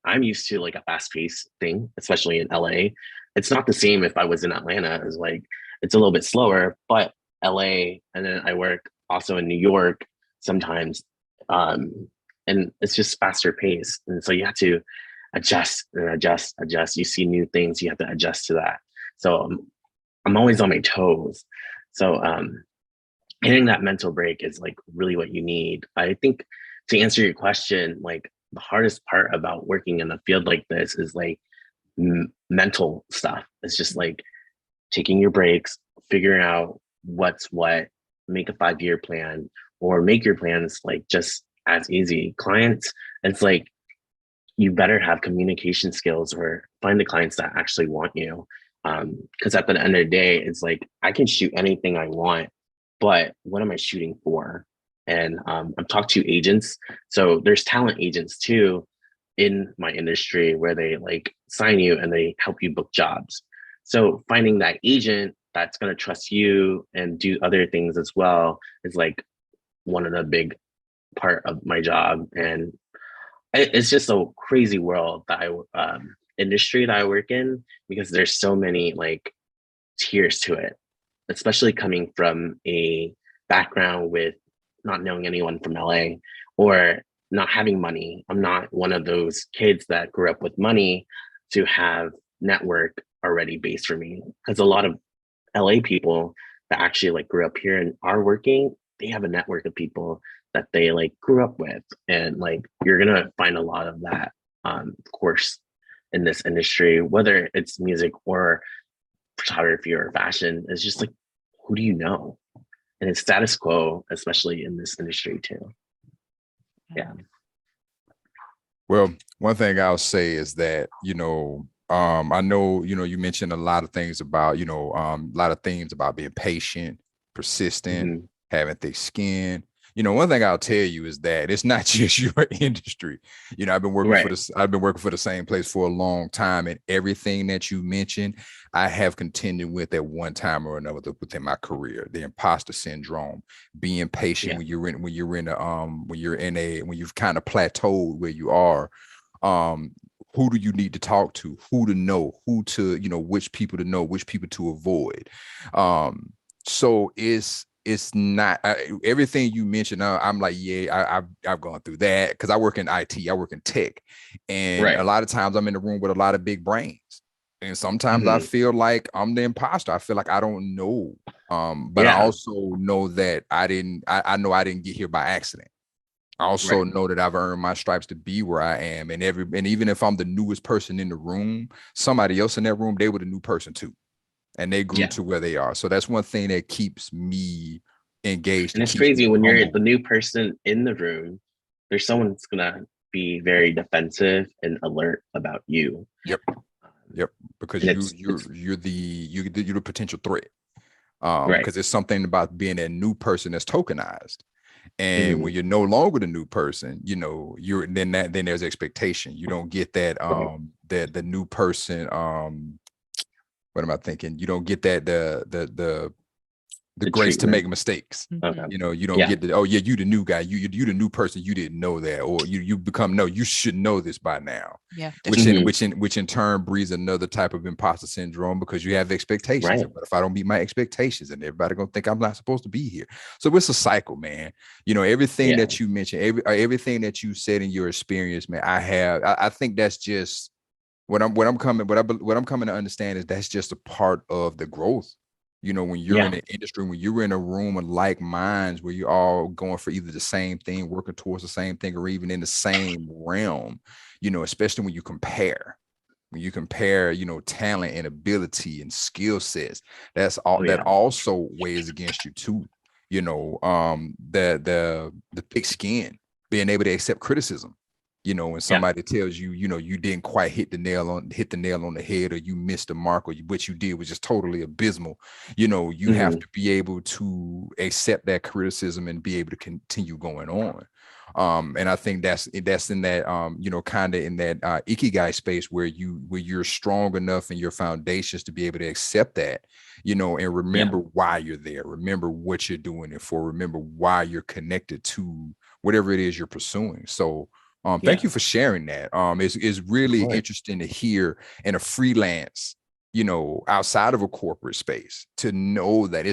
I'm used to like a fast-paced thing, especially in LA. It's not the same if I was in Atlanta. It's like it's a little bit slower, but LA, and then I work also in New York sometimes, and it's just faster pace, and so you have to adjust and adjust. You see new things, you have to adjust to that. So I'm always on my toes. So hitting that mental break is like really what you need. I think, to answer your question, like the hardest part about working in a field like this is like mental stuff. It's just like taking your breaks, figuring out what's what, make a 5-year plan, or make your plans like just as easy. Clients, it's like you better have communication skills, or find the clients that actually want you. Because at the end of the day, it's like I can shoot anything I want, but what am I shooting for? And I've talked to agents. So there's talent agents too in my industry, where they like sign you and they help you book jobs. So finding that agent that's going to trust you and do other things as well is like one of the big part of my job. And it's just a crazy world that industry that I work in, because there's so many like tiers to it, especially coming from a background with not knowing anyone from LA, or not having money. I'm not one of those kids that grew up with money to have network already based for me, because a lot of LA people that actually like grew up here and are working, they have a network of people that they like grew up with. And like you're gonna find a lot of that of course in this industry, whether it's music or photography or fashion. It's just like, who do you know? And it's status quo, especially in this industry too. Yeah. Well, one thing I'll say is that, I know, you mentioned a lot of things about, a lot of things about being patient, persistent, having thick skin. One thing I'll tell you is that it's not just your industry. I've been working for the same place for a long time, and everything that you mentioned, I have contended with at one time or another within my career. The imposter syndrome, being patient when you've kind of plateaued where you are. Who do you need to talk to? Who to know? Who to, which people to know? Which people to avoid? So it's not everything you mentioned. I'm like, yeah, I've gone through that, because I work in IT, I work in tech, and a lot of times I'm in the room with a lot of big brains, and sometimes I feel like I'm the imposter. I feel like I don't know, but I also know that I know I didn't get here by accident. I also know that I've earned my stripes to be where I am, and even if I'm the newest person in the room, somebody else in that room, they were the new person too. And they grew to where they are. So that's one thing that keeps me engaged. And it's crazy when you're the new person in the room, there's someone that's gonna be very defensive and alert about you. Yep. Because you're the potential threat. Because there's something about being a new person that's tokenized. And when you're no longer the new person, you know, then there's expectation. You don't get that the new person. What am I thinking? You don't get that the grace to make mistakes. You know, you don't get the, oh yeah, you the new guy, you the new person, you didn't know that, or you become, no, you should know this by now. Yeah. Which in turn breeds another type of imposter syndrome, because you have expectations. Right. But if I don't meet my expectations, and everybody gonna think I'm not supposed to be here. So it's a cycle, man. You know, everything that you mentioned, everything that you said in your experience, man, I think that's just what I'm coming to understand is that's just a part of the growth. You know, when you're in an industry, when you're in a room of like minds, where you're all going for either the same thing, working towards the same thing, or even in the same realm, you know, especially when you compare, you know, talent and ability and skill sets, that's all that also weighs against you too. You know, the thick skin, being able to accept criticism. You know, when somebody tells you, you know, you didn't quite hit the nail on the head, or you missed the mark, or what you did was just totally abysmal. You know, you have to be able to accept that criticism and be able to continue going on. And I think that's in that, you know, kind of in that ikigai space where you're strong enough in your foundations to be able to accept that, you know, and remember why you're there, remember what you're doing it for, remember why you're connected to whatever it is you're pursuing. So thank you for sharing that. It's really interesting to hear in a freelance, you know, outside of a corporate space, to know that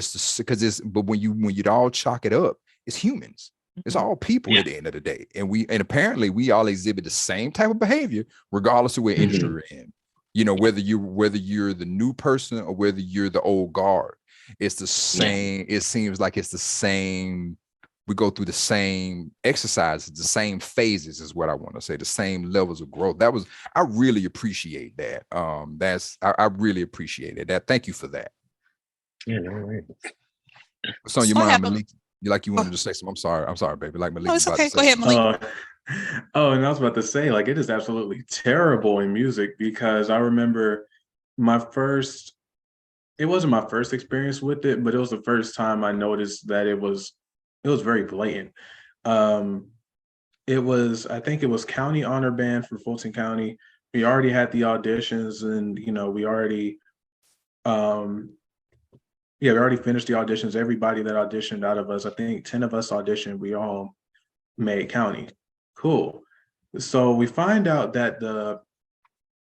but when you all chalk it up, it's humans. It's all people at the end of the day. And apparently we all exhibit the same type of behavior, regardless of what industry we're in. You know, whether you're the new person or whether you're the old guard, it's the same. It seems like it's the same. We go through the same exercises, the same phases is what I want to say, the same levels of growth. I really appreciate that. I really appreciated that. Thank you for that. Yeah, no worries. What's on your mind, Malique? You wanted to say something? I'm sorry, baby. Like Malique. No, it's okay. Go ahead, Malique. And I was about to say, like, it is absolutely terrible in music, because I remember it wasn't my first experience with it, but it was the first time I noticed that it was very blatant. I think it was County Honor Band for Fulton County. We already had the auditions, and, you know, we already finished the auditions. Everybody that auditioned out of us, I think 10 of us auditioned, we all made county. Cool. So we find out that the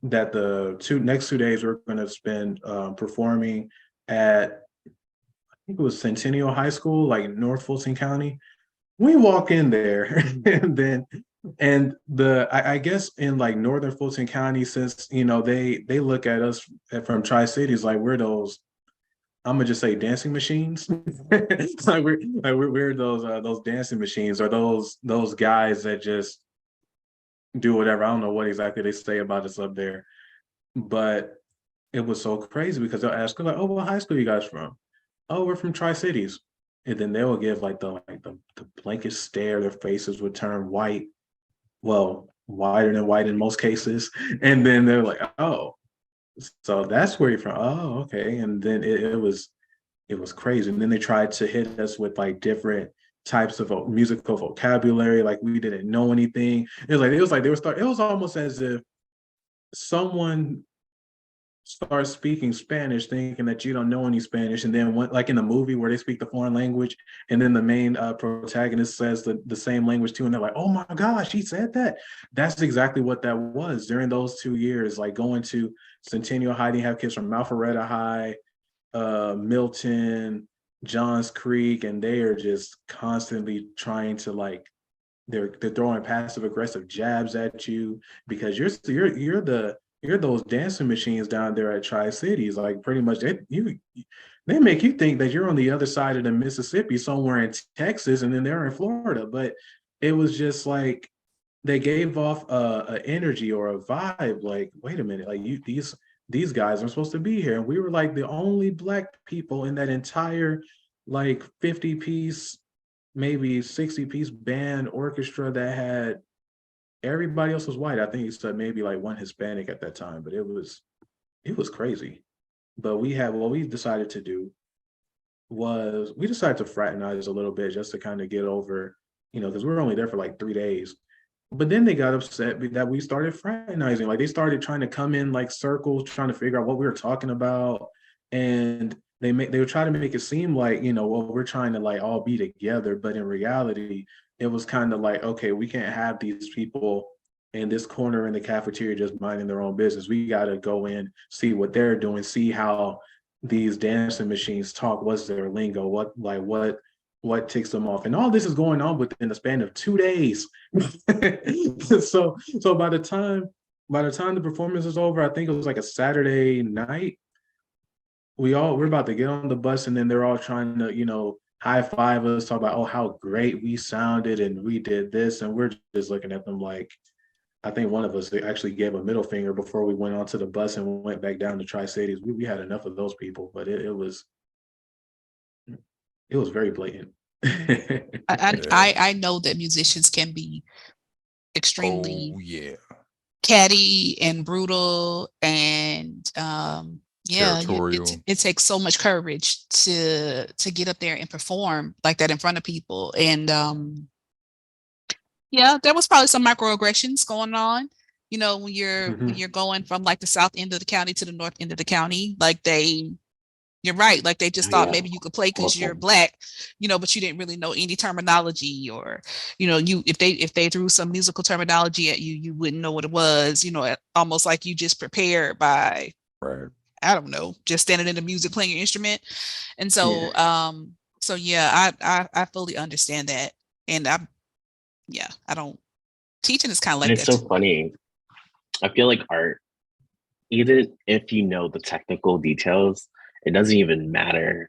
next 2 days we're going to spend performing at, I think it was Centennial High School, like North Fulton County. We walk in there I guess in like Northern Fulton County, since, you know, they look at us from Tri-Cities like we're those, I'm gonna just say, dancing machines. Like we're those dancing machines, or those guys that just do whatever. I don't know what exactly they say about us up there, but it was so crazy because they'll ask, like, "Oh, what high school are you guys from?" "Oh, we're from Tri-Cities," and then they will give like the blankest stare. Their faces would turn white, well, whiter than white in most cases, and then they're like, "Oh, so that's where you're from." "Oh, okay." And then it was crazy. And then they tried to hit us with like different types of musical vocabulary, like we didn't know anything. It was almost as if someone starts speaking Spanish thinking that you don't know any Spanish, and then like in the movie where they speak the foreign language, and then the main protagonist says the same language too, and they're like, "Oh my gosh, he said that." That's exactly what that was during those 2 years, like going to Centennial High. You have kids from Alpharetta High, Milton, Johns Creek, and they are just constantly trying to, like, they're throwing passive aggressive jabs at you because you're those dancing machines down there at Tri-Cities. Like, pretty much they make you think that you're on the other side of the Mississippi, somewhere in Texas, and then they're in Florida. But it was just like they gave off a energy or a vibe, like, wait a minute, like these guys are supposed to be here. And we were like the only Black people in that entire like 50-piece, maybe 60-piece band orchestra that had everybody else was white. I think he said maybe like one Hispanic at that time, but it was crazy. But what we decided to do was we decided to fraternize a little bit just to kind of get over, because we were only there for like 3 days. But then they got upset that we started fraternizing. Like they started trying to come in like circles, trying to figure out what we were talking about. And they would try to make it seem like, well, we're trying to like all be together. But in reality, it was kind of like, okay, we can't have these people in this corner in the cafeteria just minding their own business. We got to go in, see what they're doing, see how these dancing machines talk, what's their lingo, what ticks them off. And all this is going on within the span of 2 days. so by the time the performance was over, I think it was like a Saturday night, we're about to get on the bus, and then they're all trying to, high five us, talk about, oh, how great we sounded and we did this. And we're just looking at them like, I think one of us actually gave a middle finger before we went onto the bus and went back down to Tri-Cities. We had enough of those people, but it was very blatant. I know that musicians can be extremely catty and brutal, and territorial. It takes so much courage to get up there and perform like that in front of people. And there was probably some microaggressions going on, when you're going from like the south end of the county to the north end of the county. Like you're right, like they just thought maybe you could play because you're Black, but you didn't really know any terminology, or if they threw some musical terminology at you, you wouldn't know what it was, almost like you just prepared by, right, I don't know, just standing in the music playing your instrument. And so I fully understand that. And I don't, teaching is kind of like and it's that so funny. I feel like art, even if you know the technical details, it doesn't even matter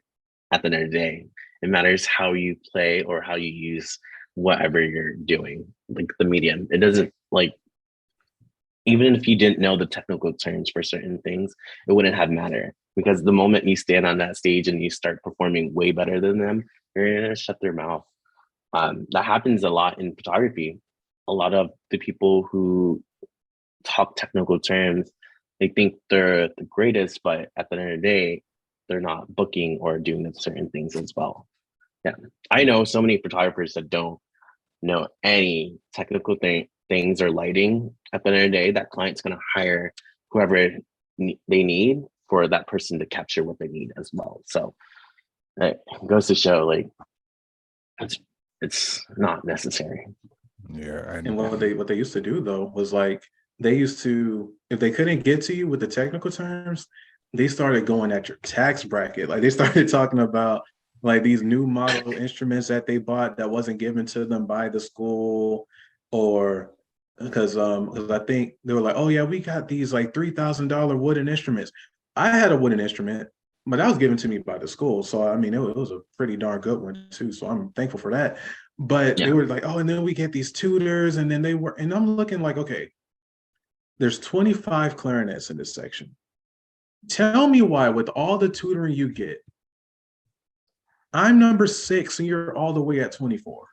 at the end of the day. It matters how you play or how you use whatever you're doing, like the medium. It doesn't, like, even if you didn't know the technical terms for certain things, it wouldn't have matter, because the moment you stand on that stage and you start performing way better than them, you're gonna shut their mouth. That happens a lot in photography. A lot of the people who talk technical terms, they think they're the greatest, but at the end of the day, they're not booking or doing certain things as well. Yeah, I know so many photographers that don't know any technical things or lighting. At the end of the day, that client's going to hire whoever they need for that person to capture what they need as well. So it goes to show, like, it's not necessary. Yeah, and what they used to do though was like, they used to, if they couldn't get to you with the technical terms, they started going at your tax bracket. Like they started talking about like these new model instruments that they bought that wasn't given to them by the school, or because I think they were like, oh yeah, we got these like $3,000 wooden instruments. I had a wooden instrument, but that was given to me by the school. So I mean, it was a pretty darn good one too. So I'm thankful for that. But they were like, oh, and then we get these tutors, and then and I'm looking like, okay, there's 25 clarinets in this section. Tell me why, with all the tutoring you get, I'm number 6 and you're all the way at 24.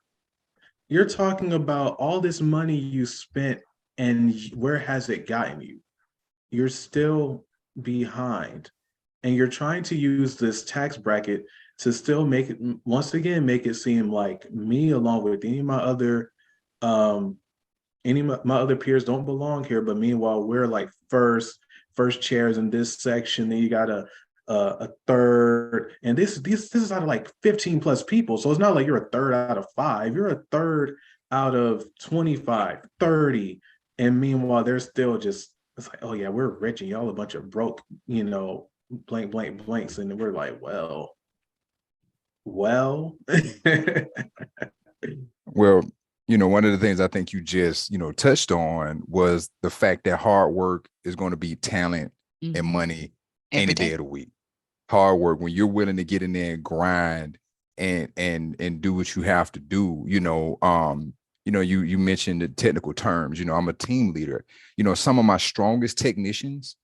You're talking about all this money you spent, and where has it gotten you? You're still behind, and you're trying to use this tax bracket to still make it, once again, make it seem like me, along with any of my other peers, don't belong here. But meanwhile, we're like first chairs in this section. Then you got a third, and this is out of like 15 plus people. So it's not like you're a third out of 5. You're a third out of 25, 30. And meanwhile, they're still just, it's like, oh yeah, we're rich and y'all a bunch of broke, blank blanks. And we're like, well. Well, one of the things I think you just, touched on was the fact that hard work is going to beat talent and money any day of the week. Hard work, when you're willing to get in there and grind and do what you have to do, you mentioned the technical terms. I'm a team leader. Some of my strongest technicians,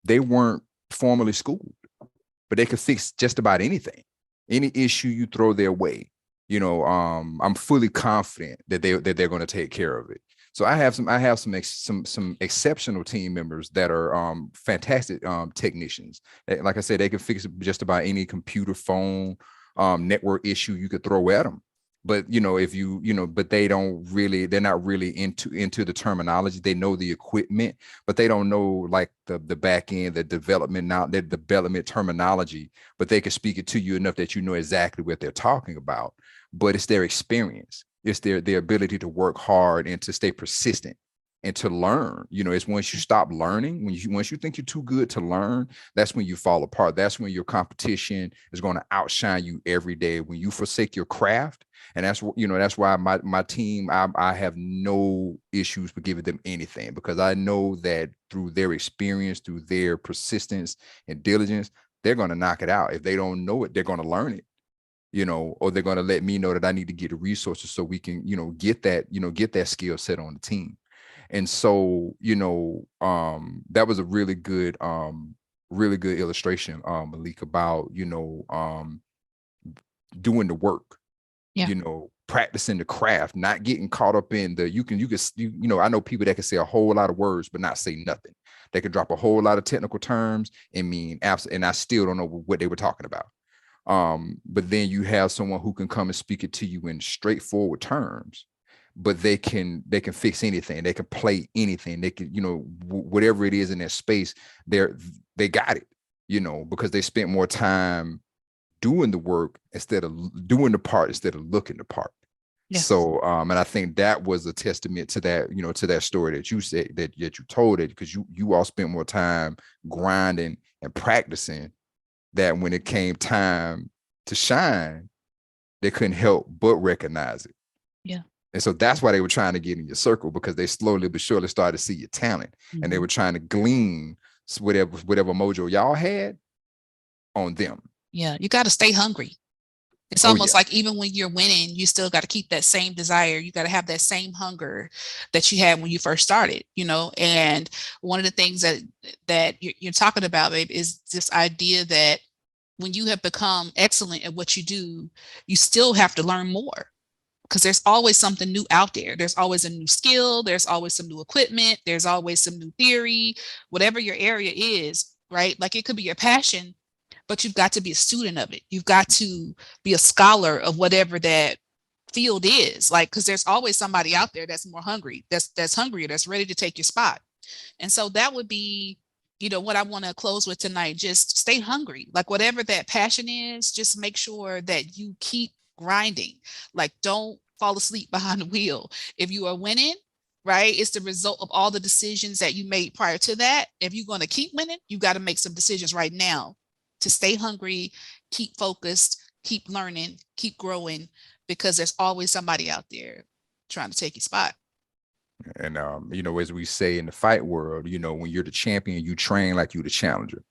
they weren't formally schooled, but they could fix just about anything. Any issue you throw their way, I'm fully confident that they're going to take care of it. So I have some exceptional team members that are fantastic technicians. Like I said, they can fix just about any computer, phone, network issue you could throw at them. But but they're not really into the terminology. They know the equipment, but they don't know like the back end, the development terminology, but they can speak it to you enough that you know exactly what they're talking about. But it's their experience. It's their ability to work hard and to stay persistent and to learn. It's once you stop learning, once you think you're too good to learn, that's when you fall apart. That's when your competition is going to outshine you every day. When you forsake your craft, and that's why my team, I have no issues with giving them anything, because I know that through their experience, through their persistence and diligence, they're going to knock it out. If they don't know it, they're going to learn it. Or they're going to let me know that I need to get the resources so we can, get that skill set on the team. And so, that was a really good illustration, Malique, about, doing the work, practicing the craft, not getting caught up in I know people that can say a whole lot of words, but not say nothing. They can drop a whole lot of technical terms and mean absolutely, and I still don't know what they were talking about. But then you have someone who can come and speak it to you in straightforward terms, but they can fix anything. They can play anything. They can, whatever it is in their space, they got it, because they spent more time doing the work instead of doing the part, instead of looking the part. Yes. So, and I think that was a testament to that, to that story that you said, that you told it, because you all spent more time grinding and practicing, that when it came time to shine, they couldn't help but recognize it. Yeah. And so that's why they were trying to get in your circle, because they slowly but surely started to see your talent. Mm-hmm. And they were trying to glean whatever mojo y'all had on them. Yeah, you got to stay hungry. It's almost like even when you're winning, you still got to keep that same desire. You got to have that same hunger that you had when you first started, And one of the things that you're talking about, babe, is this idea that when you have become excellent at what you do, you still have to learn more, because there's always something new out there. There's always a new skill. There's always some new equipment. There's always some new theory, whatever your area is, right? Like it could be your passion, but you've got to be a student of it. You've got to be a scholar of whatever that field is, like, because there's always somebody out there that's more hungry, that's hungrier, that's ready to take your spot. And so that would be, what I want to close with tonight. Just stay hungry. Like whatever that passion is, just make sure that you keep grinding. Like don't fall asleep behind the wheel. If you are winning, right, it's the result of all the decisions that you made prior to that. If you're going to keep winning, you got to make some decisions right now to stay hungry, keep focused, keep learning, keep growing, because there's always somebody out there trying to take your spot. And, as we say in the fight world, when you're the champion, you train like you the challenger.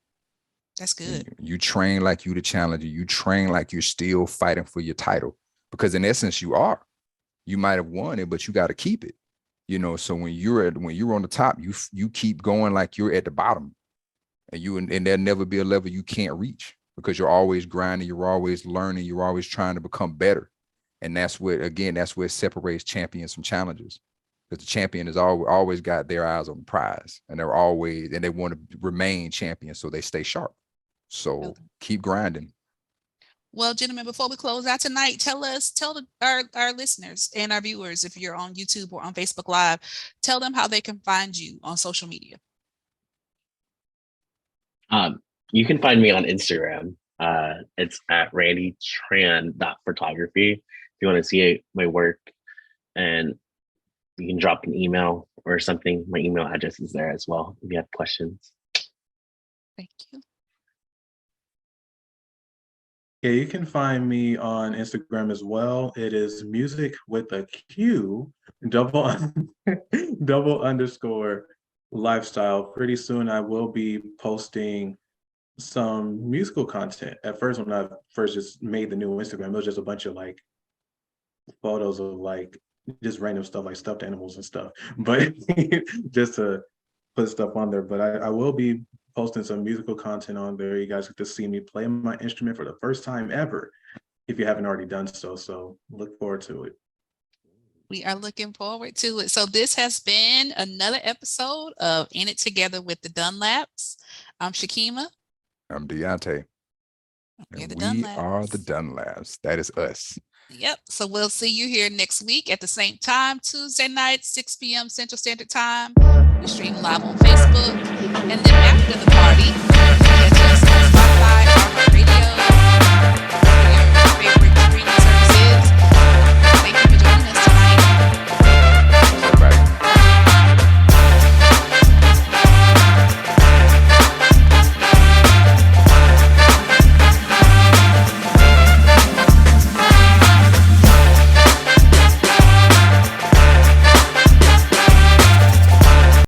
That's good. You train like you the challenger. You train like you're still fighting for your title, because in essence you are. You might have won it, but you got to keep it. So when you're on the top, you keep going like you're at the bottom. And there'll never be a level you can't reach, because you're always grinding, you're always learning, you're always trying to become better. And that's what separates champions from challengers, because the champion has always got their eyes on the prize, and they want to remain champions, so they stay sharp. So keep grinding. Well, gentlemen, before we close out tonight, tell our listeners and our viewers, if you're on YouTube or on Facebook Live, tell them how they can find you on social media. You can find me on Instagram. It's at randytran.photography. If you want to see my work, and you can drop an email or something. My email address is there as well if you have questions. Thank you. Yeah, you can find me on Instagram as well. It is music with a Q, double underscore lifestyle. Pretty soon I will be posting some musical content. At first, when I first just made the new Instagram, it was just a bunch of like photos of like just random stuff, like stuffed animals and stuff, but just to put stuff on there. But I will be posting some musical content on there. You guys get to see me play my instrument for the first time ever, if you haven't already done so. So look forward to it. We are looking forward to it. So this has been another episode of In It Together with the Dunlaps. I'm Shekema. I'm Deante. We're the We Dunlaps. are the Dunlaps. That is us. Yep. So we'll see you here next week at the same time, Tuesday night, 6 p.m. Central Standard Time. We stream live on Facebook. And then after the party, catch us on